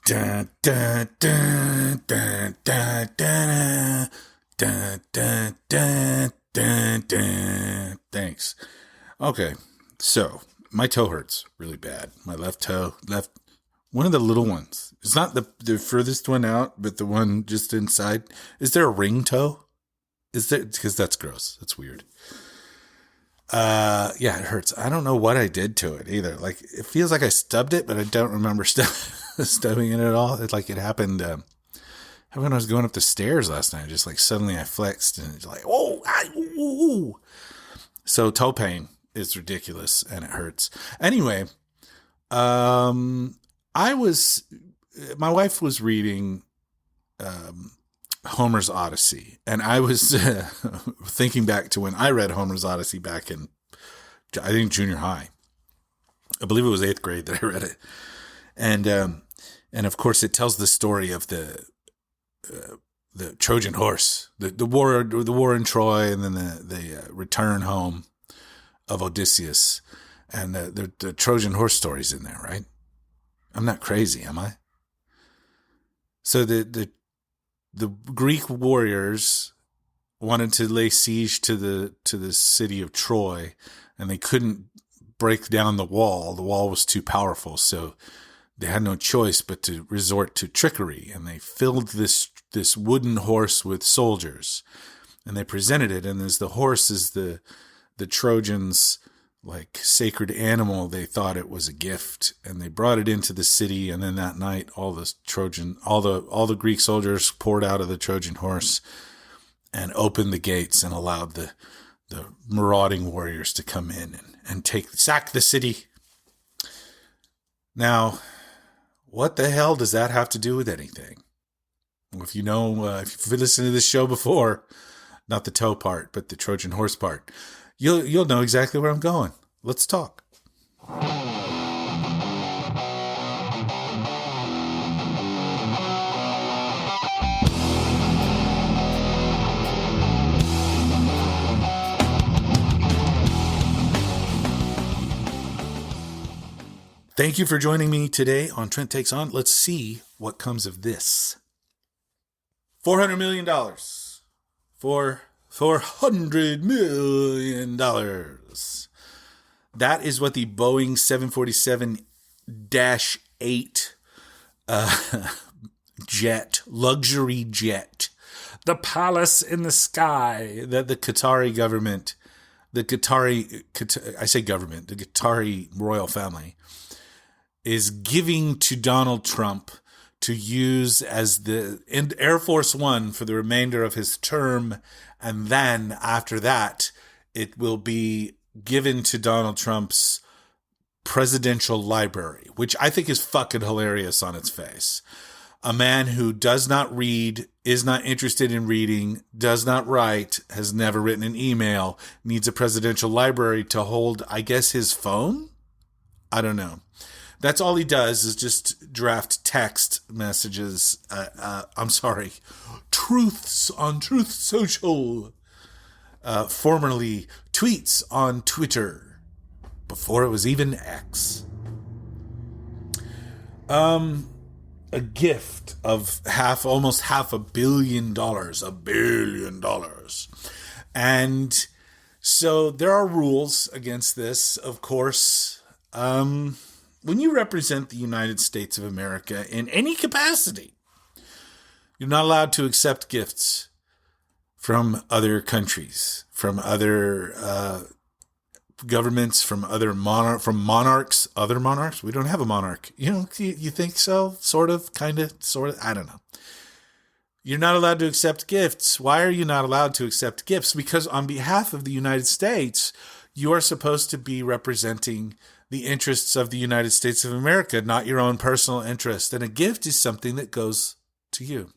Dun, dun, dun, dun, dun, dun, dun, dun, dun, dun, dun. Thanks. Okay, so my toe hurts really bad. My left toe, one of the little ones. It's not the furthest one out, but the one just inside. Is there a ring toe? Is there? Because that's gross. That's weird. Yeah, it hurts. I don't know what I did to it either. Like, it feels like I stubbed it, but I don't remember stubbing it at all. It's like it happened when I was going up the stairs last night. Just like suddenly I flexed and it's like, oh, ooh. So toe pain is ridiculous and it hurts. Anyway, my wife was reading Homer's Odyssey, and I was thinking back to when I read Homer's Odyssey back in, I think, junior high. I believe it was 8th grade that I read it, and of course it tells the story of the Trojan horse, the war in Troy, and then the return home of Odysseus, and the Trojan horse story's in there, right? I'm not crazy, am I? So the Greek warriors wanted to lay siege to the city of Troy, and they couldn't break down the wall. The wall was too powerful, so they had no choice but to resort to trickery. And they filled this wooden horse with soldiers, and they presented it. And as the horse is the Trojans' like sacred animal, they thought it was a gift, and they brought it into the city. And then that night, all the Greek soldiers poured out of the Trojan horse and opened the gates and allowed the marauding warriors to come in and sack the city. Now, what the hell does that have to do with anything? Well, if you've listened to this show before, not the toe part, but the Trojan horse part, you'll know exactly where I'm going. Let's talk. Thank you for joining me today on Trent Takes On. Let's see what comes of this. $400 million. $400 million. That is what the Boeing 747-8 jet, luxury jet, the palace in the sky that the Qatari government, the Qatari royal family is giving to Donald Trump to use as the Air Force One for the remainder of his term. And then after that, it will be given to Donald Trump's presidential library, which I think is fucking hilarious on its face. A man who does not read, is not interested in reading, does not write, has never written an email, needs a presidential library to hold, I guess, his phone? I don't know. That's all he does is just draft text messages. Truths on Truth Social. Formerly tweets on Twitter. Before it was even X. A gift of almost $500 million. $1 billion. And so there are rules against this, of course. When you represent the United States of America in any capacity, you're not allowed to accept gifts from other countries, from other governments, from other monarchs, other monarchs. We don't have a monarch. You think so? Sort of, kind of, sort of. I don't know. You're not allowed to accept gifts. Why are you not allowed to accept gifts? Because on behalf of the United States, you are supposed to be representing the interests of the United States of America, not your own personal interest. And a gift is something that goes to you.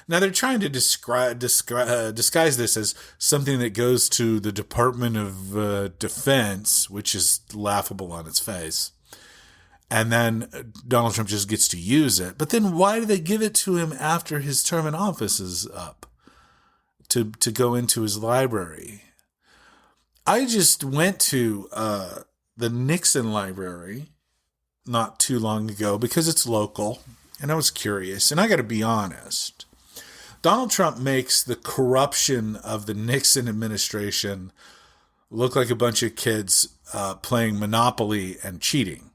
Now, they're trying to disguise this as something that goes to the Department of Defense, which is laughable on its face. And then Donald Trump just gets to use it. But then why do they give it to him after his term in office is up to go into his library? I just went to the Nixon Library not too long ago because it's local. and I was curious, and I got to be honest. Donald Trump makes the corruption of the Nixon administration look like a bunch of kids playing Monopoly and cheating.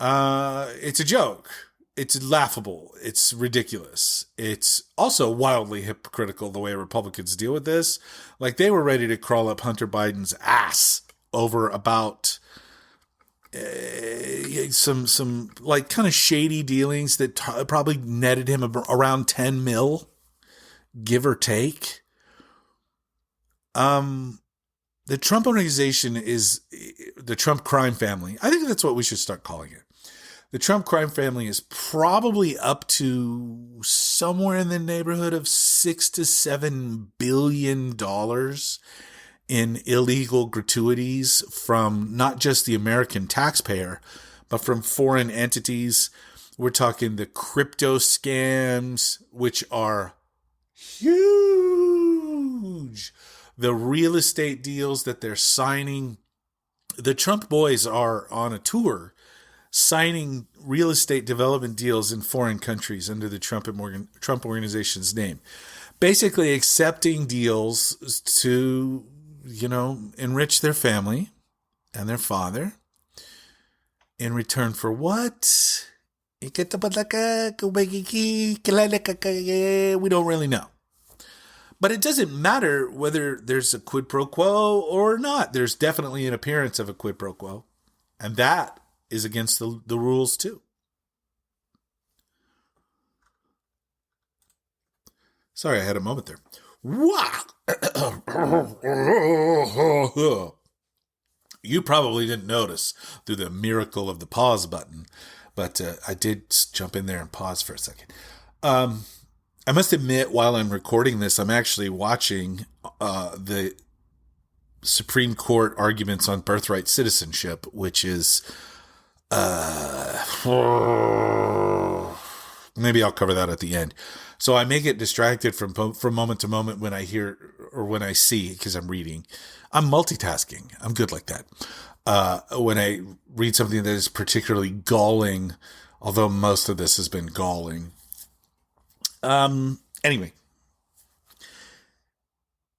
It's a joke. It's laughable. It's ridiculous. It's also wildly hypocritical the way Republicans deal with this. Like, they were ready to crawl up Hunter Biden's ass over about some like kind of shady dealings that probably netted him around 10 mil, give or take. The Trump organization is the Trump crime family. I think that's what we should start calling it. The Trump crime family is probably up to somewhere in the neighborhood of $6 to $7 billion in illegal gratuities from not just the American taxpayer, but from foreign entities. We're talking the crypto scams, which are huge. The real estate deals that they're signing. The Trump boys are on a tour signing real estate development deals in foreign countries under the Trump organization's name. Basically accepting deals to, enrich their family and their father in return for what? We don't really know. But it doesn't matter whether there's a quid pro quo or not. There's definitely an appearance of a quid pro quo. And that is against the rules too. Sorry, I had a moment there. Wow. You probably didn't notice through the miracle of the pause button, but I did jump in there and pause for a second. I must admit, while I'm recording this, I'm actually watching the Supreme Court arguments on birthright citizenship, which is maybe I'll cover that at the end. So I may get distracted from moment to moment when I hear or when I see, because I'm reading. I'm multitasking. I'm good like that. When I read something that is particularly galling, although most of this has been galling. Anyway.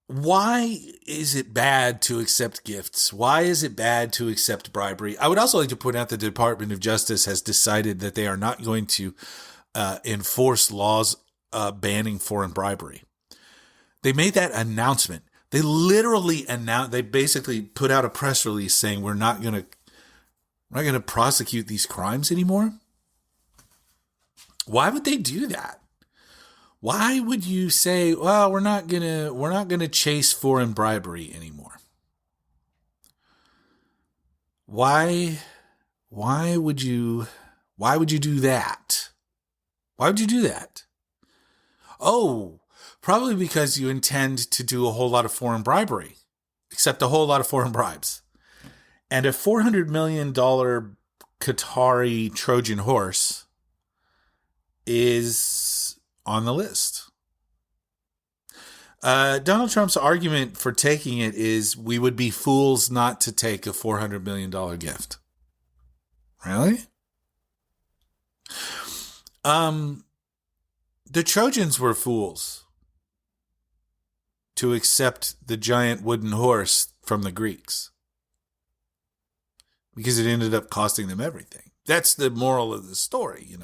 Why is it bad to accept gifts? Why is it bad to accept bribery? I would also like to point out that the Department of Justice has decided that they are not going to enforce laws banning foreign bribery. They made that announcement. They literally announced. They basically put out a press release saying we're not going to prosecute these crimes anymore. Why would they do that? Why would you say, well, we're not gonna chase foreign bribery anymore? Why would you do that? Why would you do that? Oh, probably because you intend to do a whole lot of foreign bribery, accept a whole lot of foreign bribes. And a $400 million Qatari Trojan horse is on the list. Donald Trump's argument for taking it is we would be fools not to take a $400 million gift. Really? The Trojans were fools to accept the giant wooden horse from the Greeks because it ended up costing them everything. That's the moral of the story,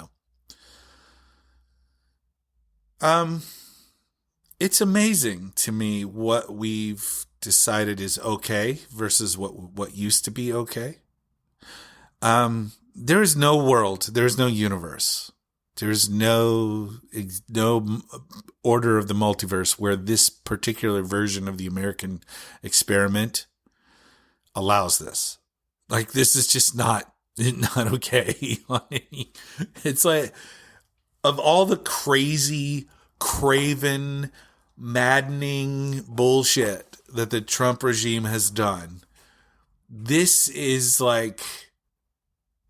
It's amazing to me what we've decided is okay versus what used to be okay. There is no world. There is no universe. There is no order of the multiverse where this particular version of the American experiment allows this. Like, this is just not okay. It's like, of all the crazy, craven, maddening bullshit that the Trump regime has done, this is like,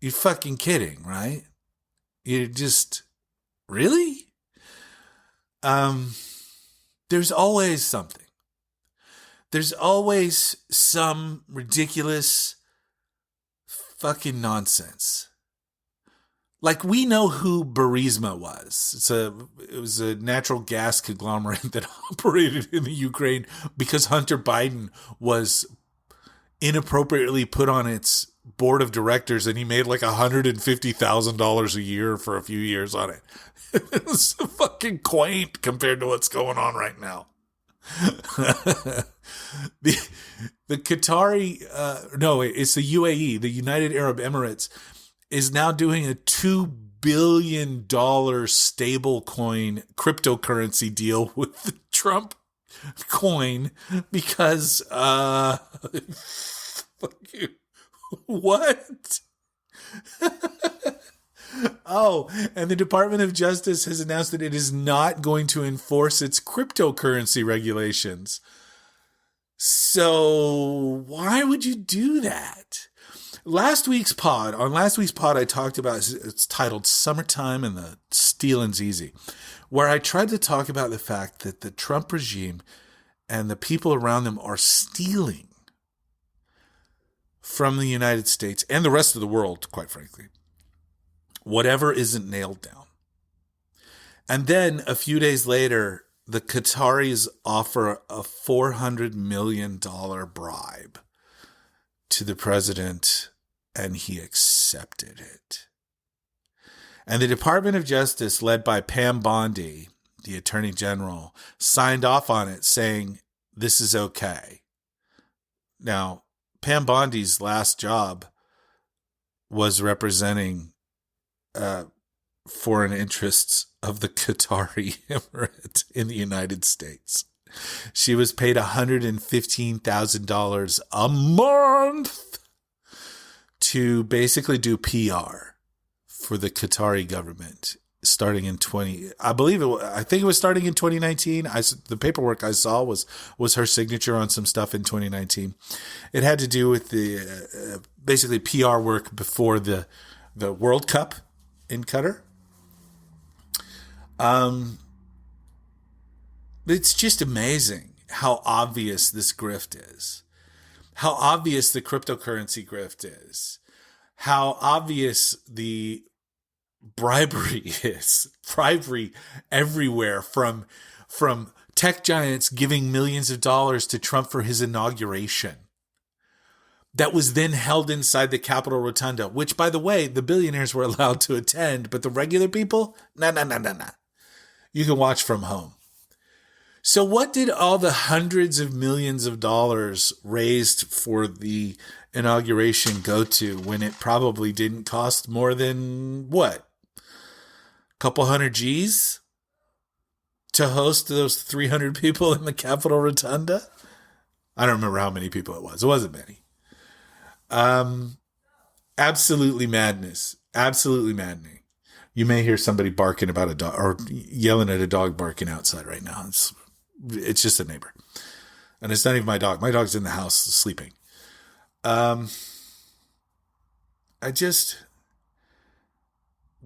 you're fucking kidding, right? You just, really? There's always something. There's always some ridiculous fucking nonsense. Like, we know who Burisma was. It was a natural gas conglomerate that operated in the Ukraine because Hunter Biden was inappropriately put on its board of directors, and he made like $150,000 a year for a few years on it. It was fucking quaint compared to what's going on right now. the Qatari, no, it's the UAE, the United Arab Emirates, is now doing a $2 billion stablecoin cryptocurrency deal with the Trump coin because, fuck you. What? Oh, and the Department of Justice has announced that it is not going to enforce its cryptocurrency regulations. So why would you do that? On last week's pod, I talked about, it's titled Summertime and the Stealing's Easy, where I tried to talk about the fact that the Trump regime and the people around them are stealing from the United States and the rest of the world, quite frankly, whatever isn't nailed down. And then a few days later, the Qataris offer a $400 million bribe to the president, and he accepted it. And the Department of Justice, led by Pam Bondi, the Attorney General, signed off on it, saying this is okay. Now, Pam Bondi's last job was representing foreign interests of the Qatari Emirate in the United States. She was paid $115,000 a month to basically do PR for the Qatari government, starting in I think it was starting in 2019. The paperwork I saw was her signature on some stuff in 2019. It had to do with the basically PR work before the World Cup in Qatar. It's just amazing how obvious this grift is, how obvious the cryptocurrency grift is, how obvious the bribery is. Bribery everywhere, from tech giants giving millions of dollars to Trump for his inauguration that was then held inside the Capitol Rotunda, which, by the way, the billionaires were allowed to attend, but the regular people, nah. You can watch from home. So what did all the hundreds of millions of dollars raised for the inauguration go to when it probably didn't cost more than, what, a couple hundred G's to host those 300 people in the Capitol Rotunda? I don't remember how many people it was. It wasn't many. Absolutely madness. Absolutely maddening. You may hear somebody barking about a dog or yelling at a dog barking outside right now. It's just a neighbor. And it's not even my dog. My dog's in the house sleeping.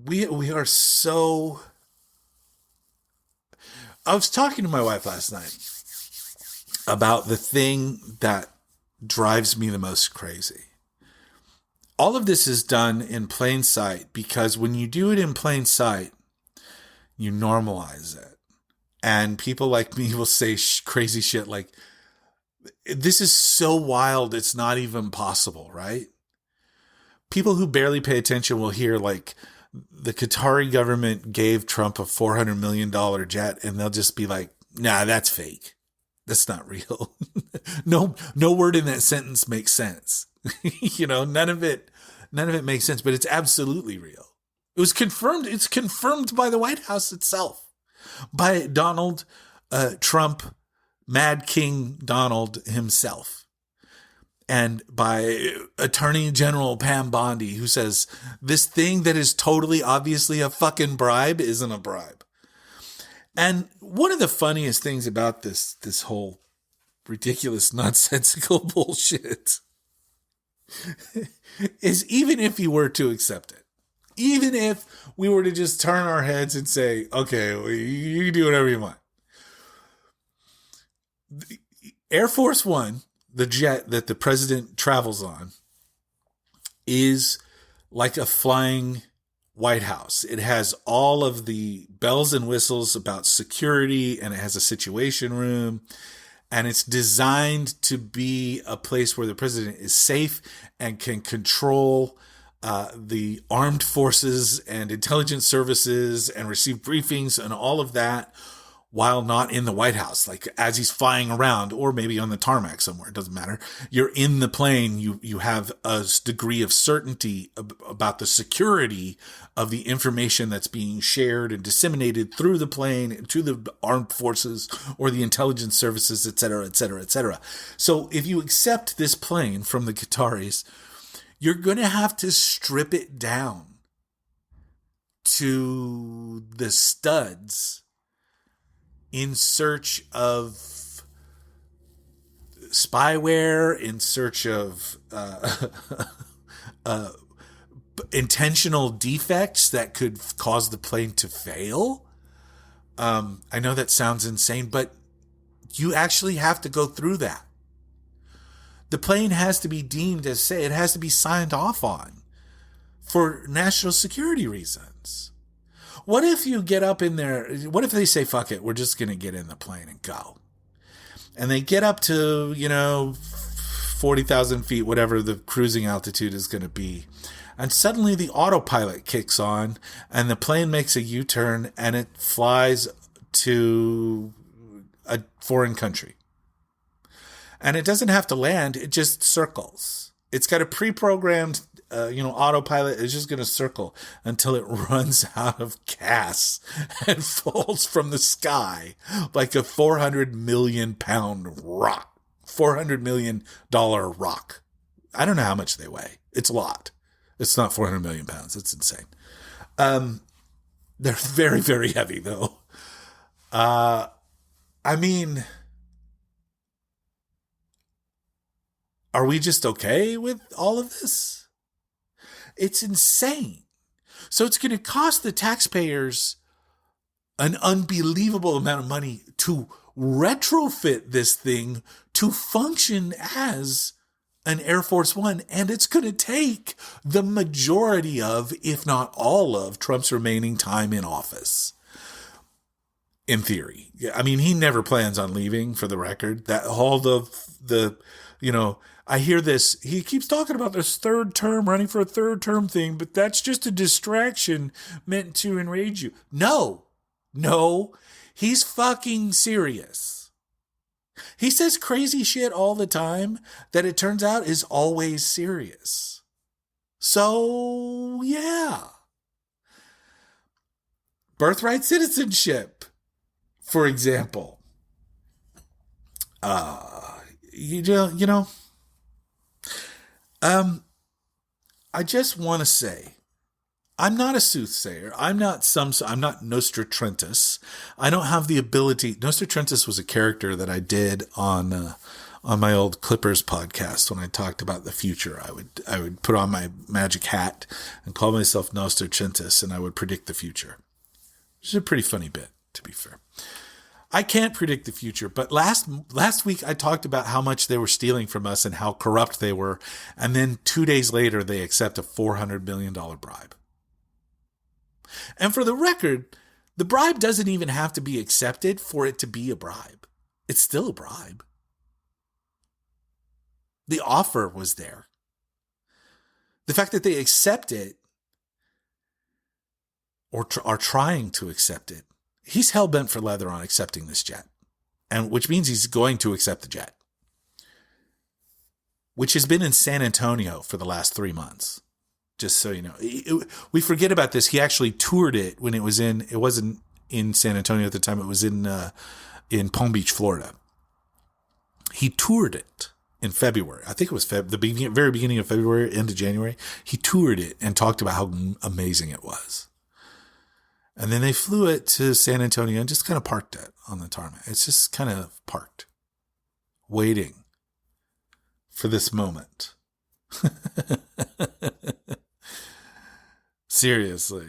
We are so... I was talking to my wife last night about the thing that drives me the most crazy. All of this is done in plain sight because when you do it in plain sight, you normalize it. And people like me will say crazy shit like, this is so wild, it's not even possible, right? People who barely pay attention will hear like the Qatari government gave Trump a $400 million jet, and they'll just be like, nah, that's fake. That's not real. No word in that sentence makes sense. None of it makes sense, but it's absolutely real. It was confirmed. It's confirmed by the White House itself, by Donald Trump, Mad King Donald himself, and by Attorney General Pam Bondi, who says this thing that is totally obviously a fucking bribe isn't a bribe. And one of the funniest things about this whole ridiculous, nonsensical bullshit is, even if you were to accept it, even if we were to just turn our heads and say, okay, well, you can do whatever you want. Air Force One, the jet that the president travels on, is like a flying White House. It has all of the bells and whistles about security, and it has a situation room, and it's designed to be a place where the president is safe and can control the armed forces and intelligence services and receive briefings and all of that while not in the White House, like as he's flying around, or maybe on the tarmac somewhere. It doesn't matter. You're in the plane. You have a degree of certainty about the security of the information that's being shared and disseminated through the plane to the armed forces or the intelligence services, et cetera, et cetera, et cetera. So if you accept this plane from the Qataris, you're going to have to strip it down to the studs in search of spyware, in search of intentional defects that could cause the plane to fail. I know that sounds insane, but you actually have to go through that. The plane has to be deemed as safe. It has to be signed off on for national security reasons. What if you get up in there? What if they say, fuck it, we're just going to get in the plane and go? And they get up to, 40,000 feet, whatever the cruising altitude is going to be. And suddenly the autopilot kicks on and the plane makes a U-turn and it flies to a foreign country. And it doesn't have to land, it just circles. It's got a pre-programmed autopilot. Is just going to circle until it runs out of gas and falls from the sky like a 400 million pound rock, $400 million rock. I don't know how much they weigh. It's a lot. It's not 400 million pounds. It's insane. They're very, very heavy though. Are we just okay with all of this? It's insane. So it's going to cost the taxpayers an unbelievable amount of money to retrofit this thing to function as an Air Force One. And it's going to take the majority of, if not all of, Trump's remaining time in office. In theory. I mean, he never plans on leaving, for the record. That all I hear this. He keeps talking about this third term, running for a third term thing, but that's just a distraction meant to enrage you. No, he's fucking serious. He says crazy shit all the time that it turns out is always serious. So, yeah. Birthright citizenship, for example. I just want to say, I'm not a soothsayer. I'm not Nostratrentus. I don't have the ability. Nostratrentus was a character that I did on my old Clippers podcast when I talked about the future. I would put on my magic hat and call myself Nostratrentus, and I would predict the future. Which is a pretty funny bit, to be fair. I can't predict the future, but last week I talked about how much they were stealing from us and how corrupt they were, and then 2 days later they accept a $400 million bribe. And for the record, the bribe doesn't even have to be accepted for it to be a bribe. It's still a bribe. The offer was there. The fact that they accept it or are trying to accept it, he's hell-bent for leather on accepting this jet, and which means he's going to accept the jet, which has been in San Antonio for the last 3 months. Just so you know, we forget about this. He actually toured it when it wasn't in San Antonio at the time. It was in Palm Beach, Florida. He toured it in February. I think it was very beginning of February, end of January. He toured it and talked about how amazing it was. And then they flew it to San Antonio and just kind of parked it on the tarmac. It's just kind of parked, waiting for this moment. Seriously.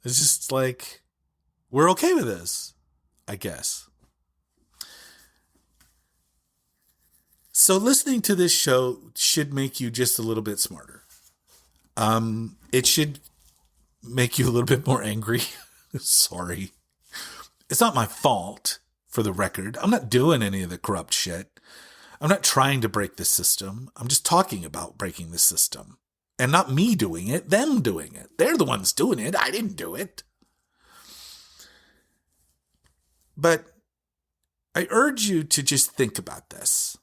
It's just like, we're okay with this, I guess. So listening to this show should make you just a little bit smarter. It should make you a little bit more angry, sorry. It's not my fault, for the record. I'm not doing any of the corrupt shit. I'm not trying to break the system. I'm just talking about breaking the system. And not me doing it, them doing it. They're the ones doing it. I didn't do it. But I urge you to just think about this.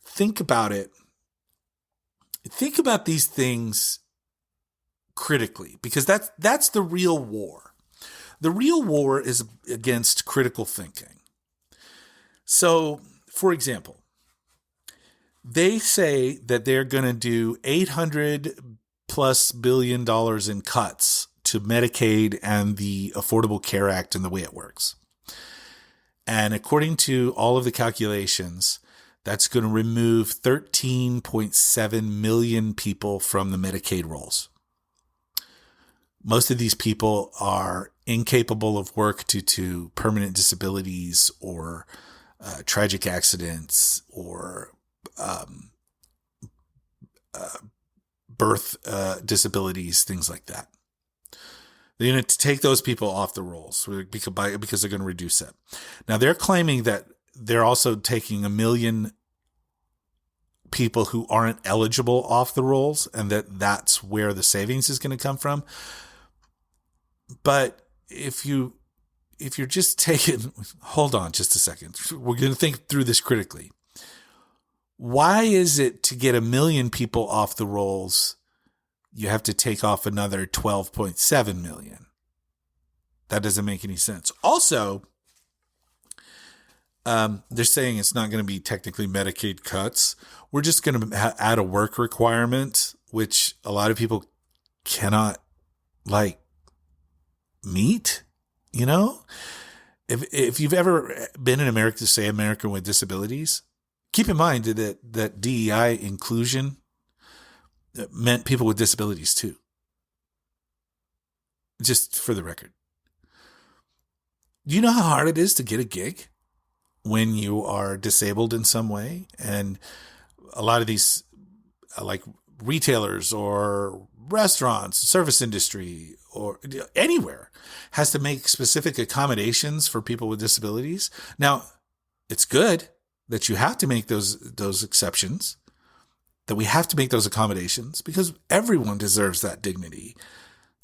Think about it. Think about these things critically, because that's the real war. The real war is against critical thinking. So, for example, they say that they're going to do $800+ billion in cuts to Medicaid and the Affordable Care Act and the way it works. And according to all of the calculations, that's going to remove 13.7 million people from the Medicaid rolls. Most of these people are incapable of work due to permanent disabilities or tragic accidents or birth disabilities, things like that. They're going to take those people off the rolls because they're going to reduce it. Now, they're claiming that they're also taking 1 million people who aren't eligible off the rolls, and that's where the savings is going to come from. But if you're just taking, hold on just a second. We're going to think through this critically. Why is it to get 1 million people off the rolls, you have to take off another 12.7 million? That doesn't make any sense. Also, they're saying it's not going to be technically Medicaid cuts. We're just going to add a work requirement, which a lot of people cannot meet, you know? If you've ever been in America, say American with disabilities, keep in mind that DEI inclusion meant people with disabilities too. Just for the record. Do you know how hard it is to get a gig when you are disabled in some way? And a lot of these, like retailers or restaurants, service industry, or anywhere, has to make specific accommodations for people with disabilities. Now, it's good that you have to make those exceptions, that we have to make those accommodations, because everyone deserves that dignity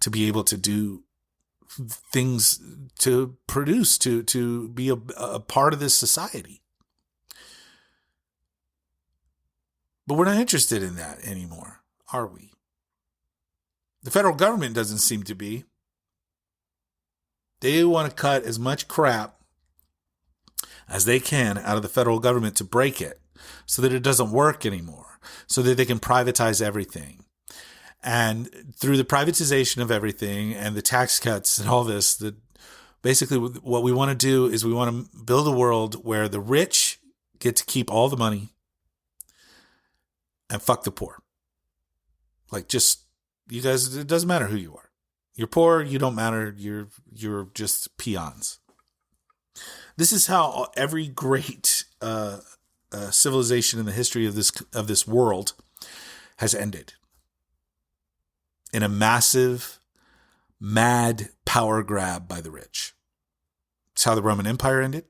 to be able to do things, to produce, to be a part of this society. But we're not interested in that anymore, are we? The federal government doesn't seem to be. They want to cut as much crap as they can out of the federal government to break it so that it doesn't work anymore, so that they can privatize everything. And through the privatization of everything and the tax cuts and all this, that basically what we want to do is we want to build a world where the rich get to keep all the money and fuck the poor. Like, just, you guys, it doesn't matter who you are. You're poor, you don't matter, you're just peons. This is how every great civilization in the history of this world has ended. In a massive, mad power grab by the rich. It's how the Roman Empire ended.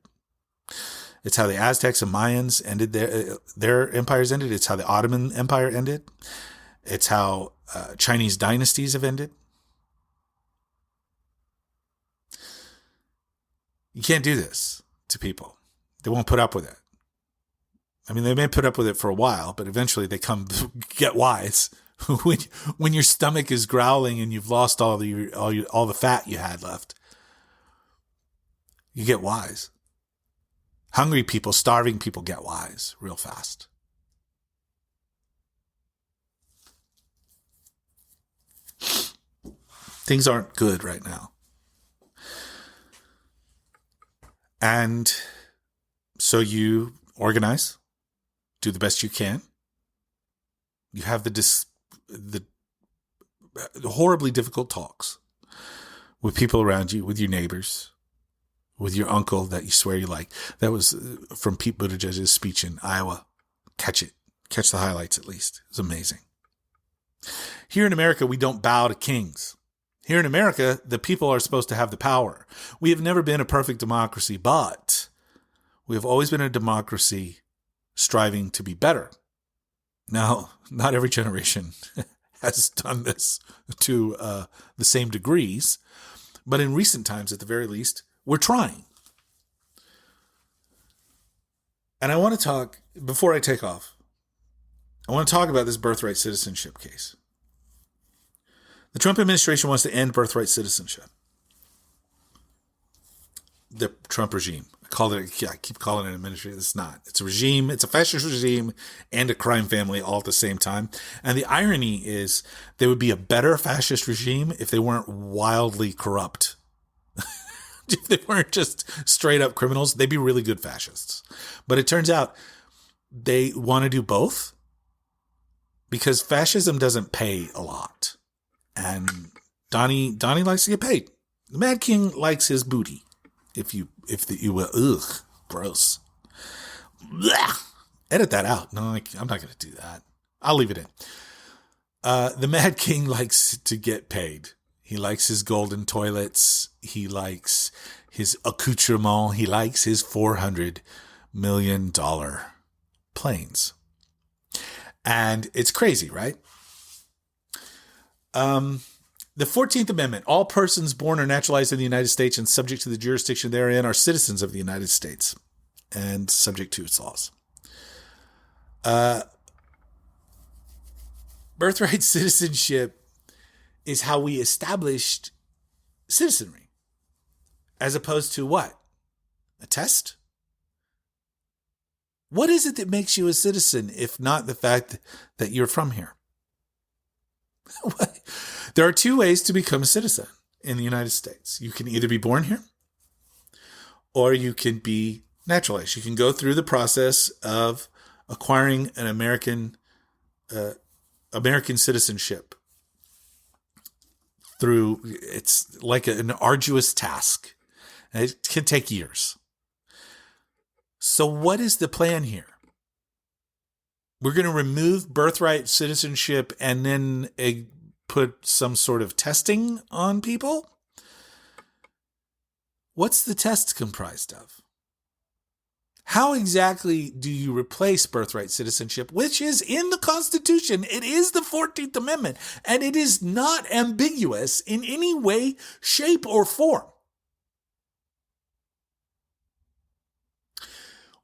It's how the Aztecs and Mayans ended their empires ended. It's how the Ottoman Empire ended. It's how Chinese dynasties have ended. You can't do this to people. They won't put up with it. I mean, they may put up with it for a while, but eventually they come get wise. when your stomach is growling and you've lost all the fat you had left, you get wise. Hungry people, starving people get wise real fast. Things aren't good right now. And so you organize, do the best you can. You have the horribly difficult talks with people around you, with your neighbors, with your uncle that you swear you like. That was from Pete Buttigieg's speech in Iowa. Catch the highlights at least. It was amazing. Here in America, we don't bow to kings. Here in America, the people are supposed to have the power. We have never been a perfect democracy, but we have always been a democracy striving to be better. Now, not every generation has done this to the same degrees, but in recent times, at the very least, we're trying. And I want to talk, before I take off, I want to talk about this birthright citizenship case. The Trump administration wants to end birthright citizenship. The Trump regime. I keep calling it administration. It's not. It's a regime. It's a fascist regime and a crime family all at the same time. And the irony is they would be a better fascist regime if they weren't wildly corrupt. If they weren't just straight up criminals, they'd be really good fascists. But it turns out they want to do both because fascism doesn't pay a lot. And Donnie likes to get paid. The Mad King likes his booty, if you will. Ugh, gross. Blah. Edit that out. No, I'm not going to do that. I'll leave it in. The Mad King likes to get paid. He likes his golden toilets. He likes his accoutrement. He likes his $400 million planes. And it's crazy, right? The 14th Amendment, all persons born or naturalized in the United States and subject to the jurisdiction therein are citizens of the United States and subject to its laws. Birthright citizenship is how we established citizenry, as opposed to what? A test? What is it that makes you a citizen, if not the fact that you're from here? There are two ways to become a citizen in the United States. You can either be born here or you can be naturalized. You can go through the process of acquiring an American citizenship through, it's like an arduous task. It can take years. So what is the plan here? We're going to remove birthright citizenship and then put some sort of testing on people? What's the test comprised of? How exactly do you replace birthright citizenship, which is in the Constitution? It is the 14th Amendment, and it is not ambiguous in any way, shape, or form.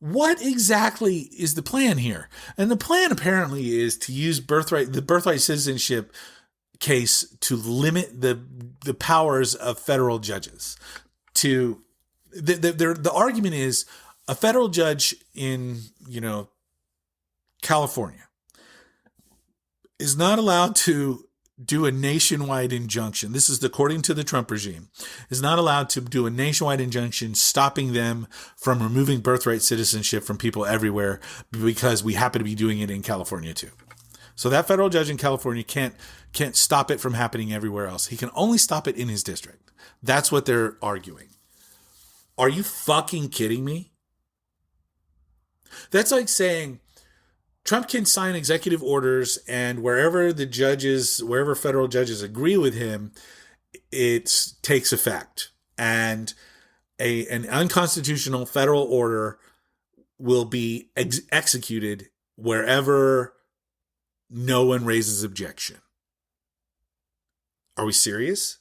What exactly is the plan here? And the plan apparently is to use the birthright citizenship case to limit the powers of federal judges. The argument is a federal judge in, California is not allowed to do a nationwide injunction. This is according to the Trump regime, is not allowed to do a nationwide injunction stopping them from removing birthright citizenship from people everywhere because we happen to be doing it in California too. So that federal judge in California can't stop it from happening everywhere else. He can only stop it in his district. That's what they're arguing. Are you fucking kidding me? That's like saying Trump can sign executive orders and wherever federal judges agree with him, it takes effect. And an unconstitutional federal order will be executed wherever no one raises objection. Are we serious?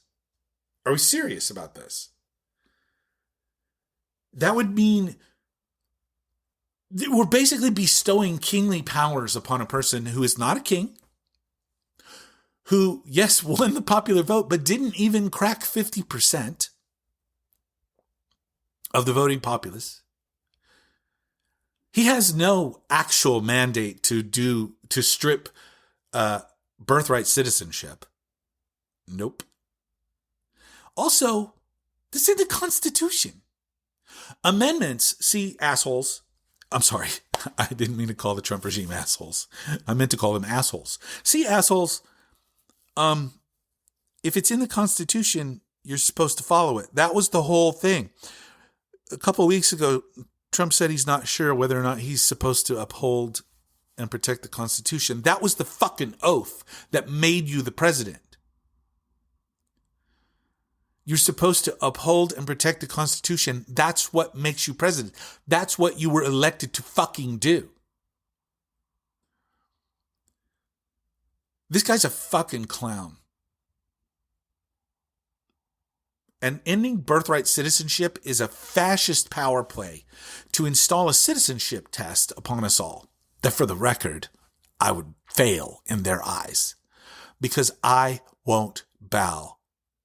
Are we serious about this? That would mean we're basically bestowing kingly powers upon a person who is not a king, who, yes, won the popular vote, but didn't even crack 50% of the voting populace. He has no actual mandate to strip birthright citizenship. Nope. Also, this is the Constitution. Amendments, see, assholes. I'm sorry. I didn't mean to call the Trump regime assholes. I meant to call them assholes. See, assholes, if it's in the Constitution, you're supposed to follow it. That was the whole thing. A couple of weeks ago, Trump said he's not sure whether or not he's supposed to uphold and protect the Constitution. That was the fucking oath that made you the president. You're supposed to uphold and protect the Constitution. That's what makes you president. That's what you were elected to fucking do. This guy's a fucking clown. And ending birthright citizenship is a fascist power play to install a citizenship test upon us all. That, for the record, I would fail in their eyes. Because I won't bow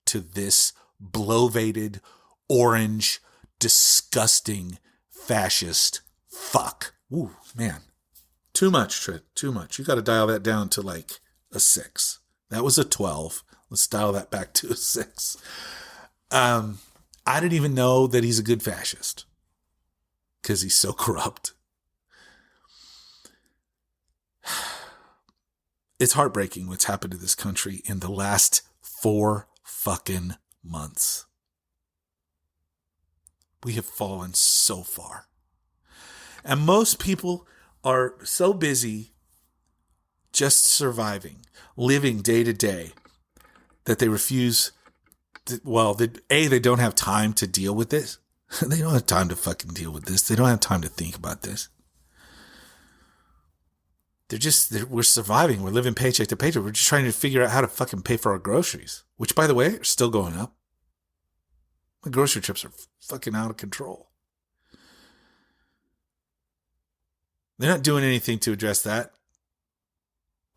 to this bloviated, orange, disgusting, fascist fuck. Ooh, man. Too much, Trit. Too much. You got to dial that down to like a 6. That was a 12. Let's dial that back to a 6. I didn't even know that he's a good fascist because he's so corrupt. It's heartbreaking what's happened to this country in the last 4 fucking months. We have fallen so far. And most people are so busy just surviving, living day to day, that they refuse. They don't have time to deal with this. They don't have time to fucking deal with this. They don't have time to think about this. We're surviving. We're living paycheck to paycheck. We're just trying to figure out how to fucking pay for our groceries, which, by the way, are still going up. My grocery trips are fucking out of control. They're not doing anything to address that.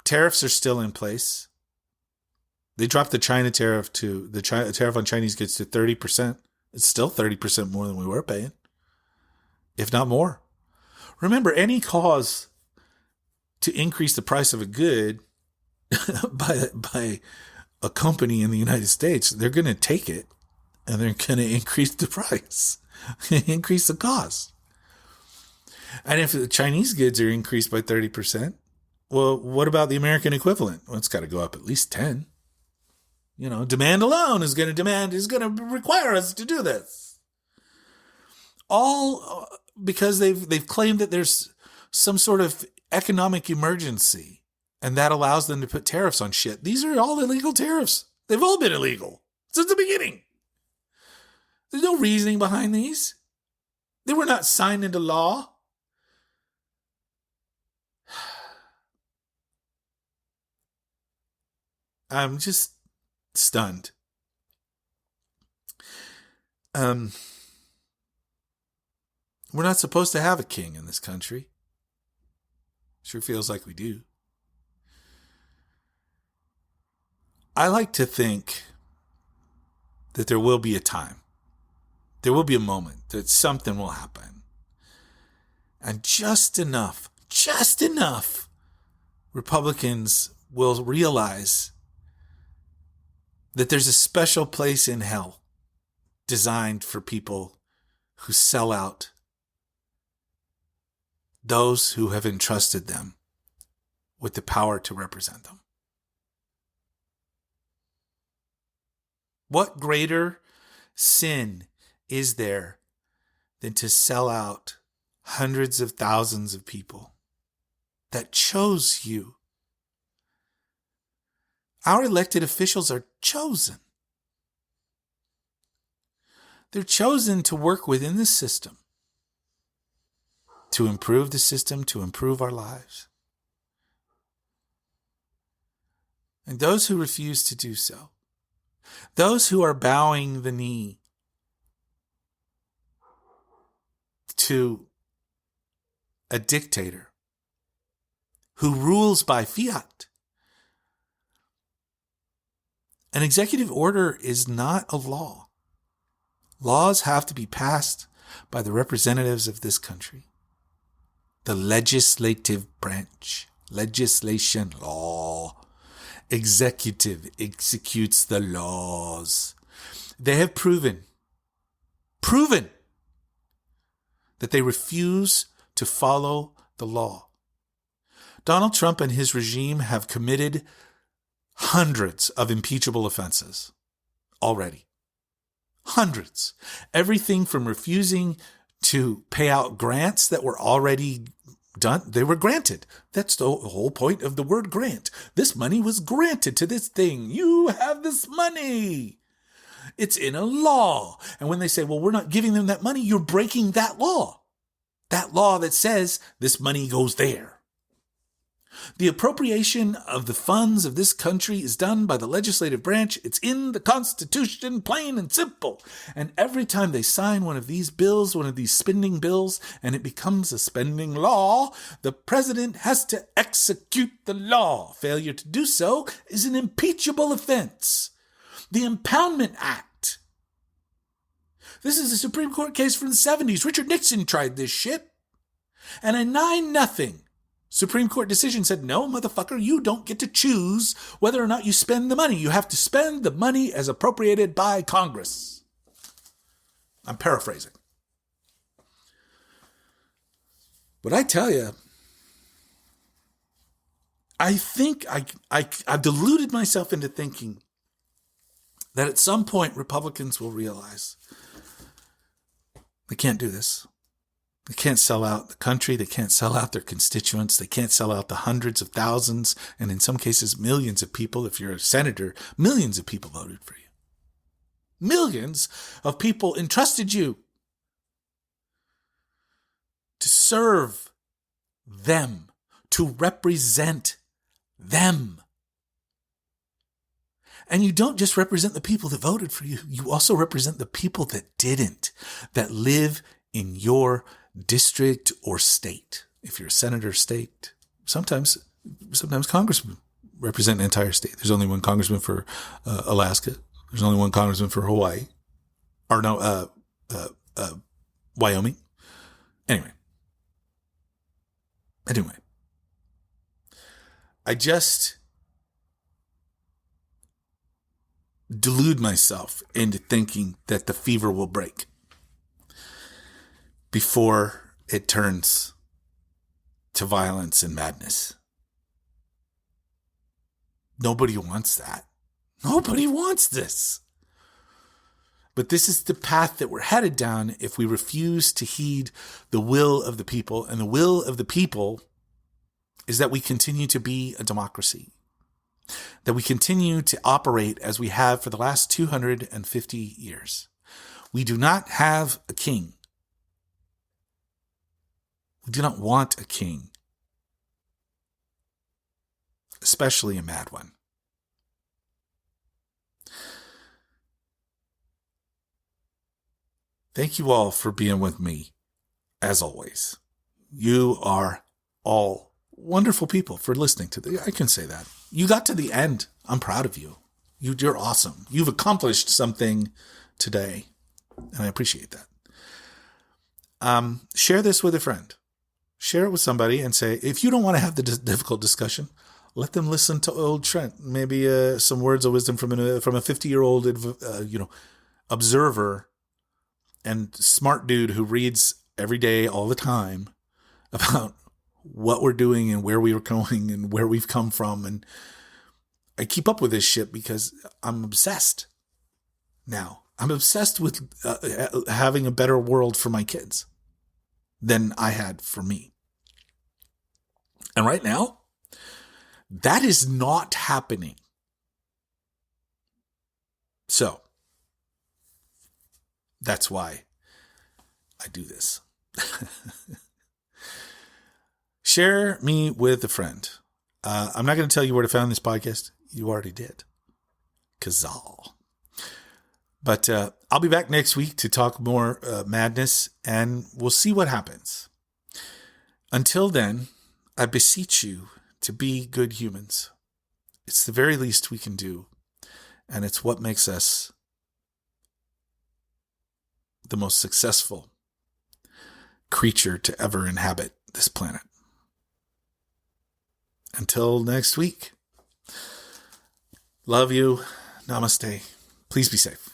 Tariffs are still in place. They dropped the China tariff tariff on Chinese goods to 30%. It's still 30% more than we were paying, if not more. Remember, any cause to increase the price of a good by a company in the United States, they're going to take it and they're going to increase the price, increase the cost. And if the Chinese goods are increased by 30%, well, what about the American equivalent? Well, it's got to go up at least 10. Demand alone is going to require us to do this. All because they've claimed that there's some sort of economic emergency, and that allows them to put tariffs on shit. These are all illegal tariffs. They've all been illegal since the beginning. There's no reasoning behind these. They were not signed into law. I'm just stunned. We're not supposed to have a king in this country. Sure feels like we do. I like to think that there will be a time. There will be a moment that something will happen. And just enough Republicans will realize that there's a special place in hell designed for people who sell out those who have entrusted them with the power to represent them. What greater sin is there than to sell out hundreds of thousands of people that chose you? Our elected officials are chosen. They're chosen to work within the system, to improve the system, to improve our lives. And those who refuse to do so, those who are bowing the knee to a dictator who rules by fiat. An executive order is not a law. Laws have to be passed by the representatives of this country. The legislative branch, legislation, law. Executive executes the laws. They have proven that they refuse to follow the law. Donald Trump and his regime have committed hundreds of impeachable offenses already. Hundreds. Everything from refusing to pay out grants that were already done. They were granted. That's the whole point of the word grant. This money was granted to this thing. You have this money. It's in a law. And when they say, well, we're not giving them that money, you're breaking that law. That law that says this money goes there. The appropriation of the funds of this country is done by the legislative branch. It's in the Constitution, plain and simple. And every time they sign one of these bills, one of these spending bills, and it becomes a spending law, the president has to execute the law. Failure to do so is an impeachable offense. The Impoundment Act. This is a Supreme Court case from the 70s. Richard Nixon tried this shit. And a 9-0 Supreme Court decision said, no, motherfucker, you don't get to choose whether or not you spend the money. You have to spend the money as appropriated by Congress. I'm paraphrasing. But I tell you, I think I've deluded myself into thinking that at some point Republicans will realize they can't do this. They can't sell out the country. They can't sell out their constituents. They can't sell out the hundreds of thousands, and in some cases, millions of people. If you're a senator, millions of people voted for you. Millions of people entrusted you to serve them, to represent them. And you don't just represent the people that voted for you. You also represent the people that didn't, that live in your district or state. If you're a senator, state, sometimes congressmen represent an entire state. There's only one congressman for Alaska. There's only one congressman for Hawaii, or no, Wyoming. Anyway, I just delude myself into thinking that the fever will break before it turns to violence and madness. Nobody wants that. Nobody wants this. But this is the path that we're headed down if we refuse to heed the will of the people. And the will of the people is that we continue to be a democracy, that we continue to operate as we have for the last 250 years. We do not have a king. We do not want a king, especially a mad one. Thank you all for being with me, as always. You are all wonderful people for listening to this. I can say that. You got to the end. I'm proud of you. You're awesome. You've accomplished something today, and I appreciate that. Share this with a friend. Share it with somebody and say, if you don't want to have the difficult discussion, let them listen to old Trent. Maybe some words of wisdom from a 50-year-old observer and smart dude who reads every day, all the time, about what we're doing and where we are going and where we've come from. And I keep up with this shit because I'm obsessed now. I'm obsessed with having a better world for my kids than I had for me. And right now, that is not happening. So, that's why I do this. Share me with a friend. I'm not going to tell you where to find this podcast. You already did. Kazal. But I'll be back next week to talk more madness, and we'll see what happens. Until then, I beseech you to be good humans. It's the very least we can do, and it's what makes us the most successful creature to ever inhabit this planet. Until next week, love you. Namaste. Please be safe.